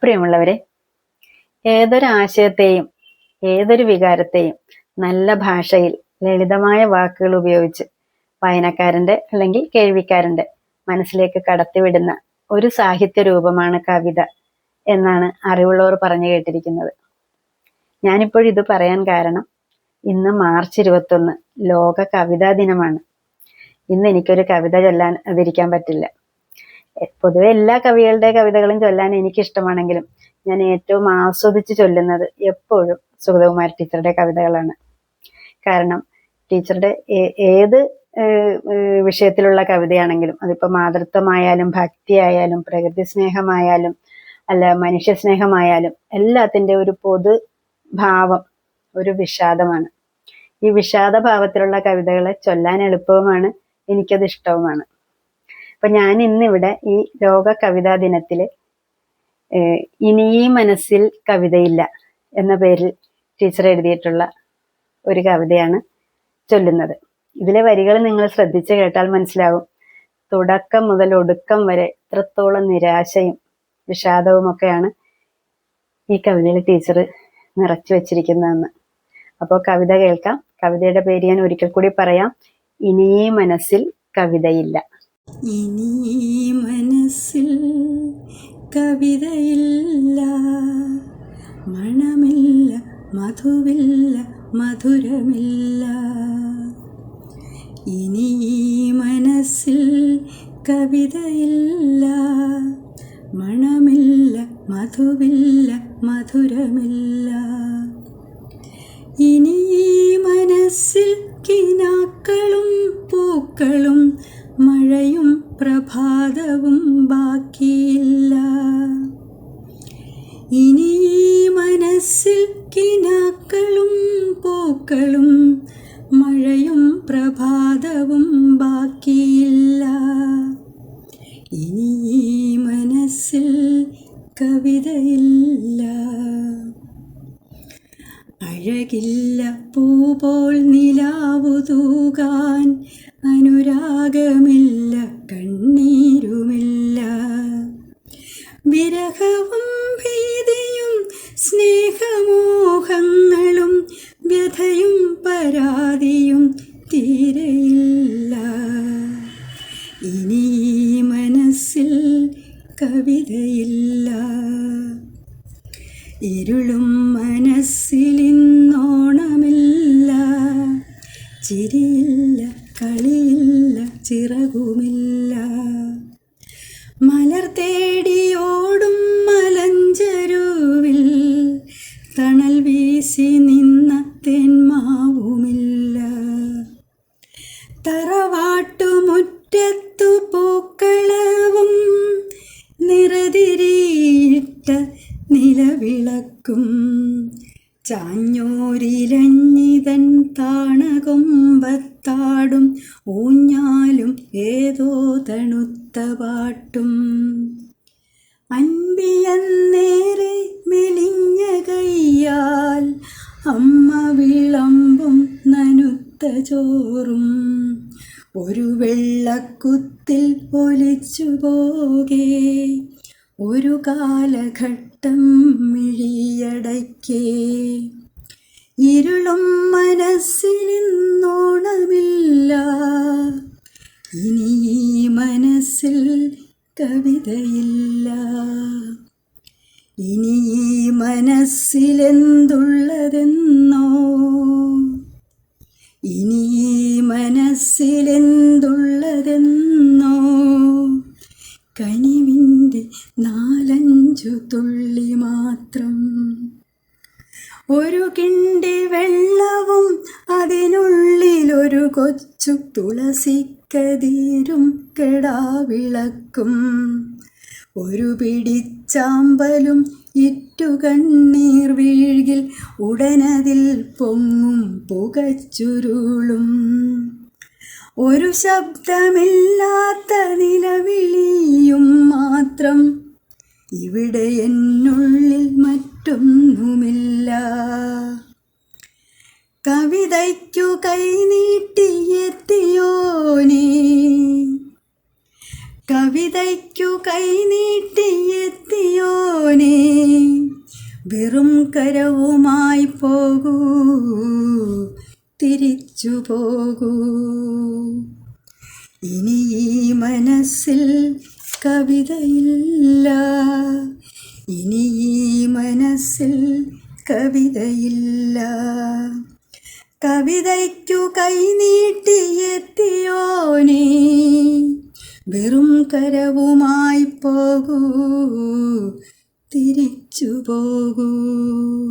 പ്രിയമുള്ളവരെ, ഏതൊരു ആശയത്തെയും ഏതൊരു വികാരത്തെയും നല്ല ഭാഷയിൽ ലളിതമായ വാക്കുകൾ ഉപയോഗിച്ച് വായനക്കാരന്റെ അല്ലെങ്കിൽ കേൾവിക്കാരന്റെ മനസ്സിലേക്ക് കടത്തിവിടുന്ന ഒരു സാഹിത്യ രൂപമാണ് കവിത എന്നാണ് അറിവുള്ളവർ പറഞ്ഞു കേട്ടിരിക്കുന്നത്. ഞാനിപ്പോഴിത് പറയാൻ കാരണം, ഇന്ന് മാർച്ച് 21 ലോക കവിതാ ദിനമാണ്. ഇന്ന് എനിക്കൊരു കവിത ചൊല്ലാൻ അതിരിക്കാൻ പറ്റില്ല. പൊതുവെ എല്ലാ കവികളുടെ കവിതകളും ചൊല്ലാൻ എനിക്കിഷ്ടമാണെങ്കിലും ഞാൻ ഏറ്റവും ആസ്വദിച്ച് ചൊല്ലുന്നത് എപ്പോഴും സുഗതകുമാരി ടീച്ചറുടെ കവിതകളാണ്. കാരണം ടീച്ചറുടെ ഏത് വിഷയത്തിലുള്ള കവിതയാണെങ്കിലും, അതിപ്പോൾ മാതൃത്വമായാലും ഭക്തിയായാലും പ്രകൃതി സ്നേഹമായാലും അല്ല മനുഷ്യ സ്നേഹമായാലും എല്ലാത്തിൻ്റെ ഒരു പൊതു ഭാവം ഒരു വിഷാദമാണ്. ഈ വിഷാദ ഭാവത്തിലുള്ള കവിതകളെ ചൊല്ലാൻ എളുപ്പവുമാണ്, എനിക്കത് ഇഷ്ടവുമാണ്. അപ്പൊ ഞാൻ ഇന്നിവിടെ ഈ ലോക കവിതാ ദിനത്തില് ഇനി ഈ മനസ്സിൽ കവിതയില്ല എന്ന പേരിൽ ടീച്ചർ എഴുതിയിട്ടുള്ള ഒരു കവിതയാണ് ചൊല്ലുന്നത്. ഇതിലെ വരികൾ നിങ്ങൾ ശ്രദ്ധിച്ച് കേട്ടാൽ മനസ്സിലാവും, തുടക്കം മുതൽ ഒടുക്കം വരെ എത്രത്തോളം നിരാശയും വിഷാദവും ഒക്കെയാണ് ഈ കവിതയിൽ ടീച്ചർ നിറച്ചു വച്ചിരിക്കുന്നതെന്ന്. അപ്പോൾ കവിത കേൾക്കാം. കവിതയുടെ പേര് ഞാൻ ഒരിക്കൽ കൂടി പറയാം. ഇനി ഈ മനസ്സിൽ കവിതയില്ല. ഇനി ഈ മനസ്സിൽ കവിതയില്ല, മണമില്ല, മധുവില്ല, മധുരമില്ല. ഇനി ഈ മനസ്സിൽ കവിതയില്ല, മണമില്ല, മധുവില്ല, മധുരമില്ല. ഇനി ഈ മനസ്സിൽ കിനാക്കളും പൂക്കളും മഴയും പ്രഭാതവും ബാക്കിയില്ല. ഇനി ഈ മനസ്സിൽ കിനാക്കളും പൂക്കളും മഴയും പ്രഭാതവും ബാക്കിയില്ല. ഇനി ഈ മനസ്സിൽ കവിതയില്ല. അഴകില്ല പൂപോൽ നിലാവു തൂകാൻ, അനുരാഗമില്ല, കണ്ണീരുമില്ല. വിരഹവും ഭീതിയും സ്നേഹമോഹങ്ങളും വ്യഥയും പരാതിയും തീരെയില്ല. ഇനി ഈ മനസ്സിൽ കവിതയില്ല. ഇരുളും മനസ്സിലിന്നോണമില്ല, ചിരിയില്ല, കളിയില്ല, ചിറകുമില്ല. മലർ തേടിയോടും മലഞ്ചരുവിൽ തണൽ വീശി നിന്ന തെന്മാവുമില്ല. തറവാട്ടുമുറ്റത്തു പൂക്കളവും നിറതിരിയിട്ട നിലവിളക്കും ചാഞ്ഞോരിലഞ്ഞിതൻ താണകൊമ്പത്താടും ഊഞ്ഞാലും ഏതോ തണുത്ത പാട്ടും. അൻപിയന്നേറെ മെലിഞ്ഞ കയ്യാൽ അമ്മ വിളമ്പും നനുത്ത ചോറും ഒരു വെള്ളക്കുത്തിൽ ഒലിച്ചു പോകെ ഒരു കാലഘട്ടം മിഴിയടയ്ക്കേ. ഇരുളും മനസ്സിലിന്നോണമില്ല, ഇനി ഈ മനസ്സിൽ കവിതയില്ല. ഇനി ഈ മനസ്സിലെന്തുള്ളതെന്നോ, ഇനി ഈ മനസ്സിലെന്തുള്ളതെന്നോ, കനിവിൻ്റെ 4-5 തുള്ളി മാത്രം. ഒരു കിണ്ടി വെള്ളവും അതിനുള്ളിലൊരു കൊച്ചു തുളസിക്കതിരും കെടാവിളക്കും. ഒരു പിടിച്ചാമ്പലും ഇറ്റുകണ്ണീർ വീഴ്കിൽ ഉടനതിൽ പൊങ്ങും പുകച്ചുരുളും. ഒരു ശബ്ദമില്ലാത്ത നിലവിളിയും മാത്രം. ഇവിടെ എന്നുള്ളിൽ മറ്റൊന്നുമില്ല. കവിതയ്ക്കു കൈനീട്ടിയെത്തിയോനേ, കവിതയ്ക്കു കൈനീട്ടിയെത്തിയോനേ, വെറും കരവുമായി പോകൂ, തിരിച്ചു പോകൂ. ഇനി ഈ മനസ്സിൽ കവിതയില്ല, ഇനി ഈ മനസ്സിൽ കവിതയില്ല. കവിതയ്ക്കു കൈനീട്ടിയെത്തിയോനേ, വെറും കരവുമായി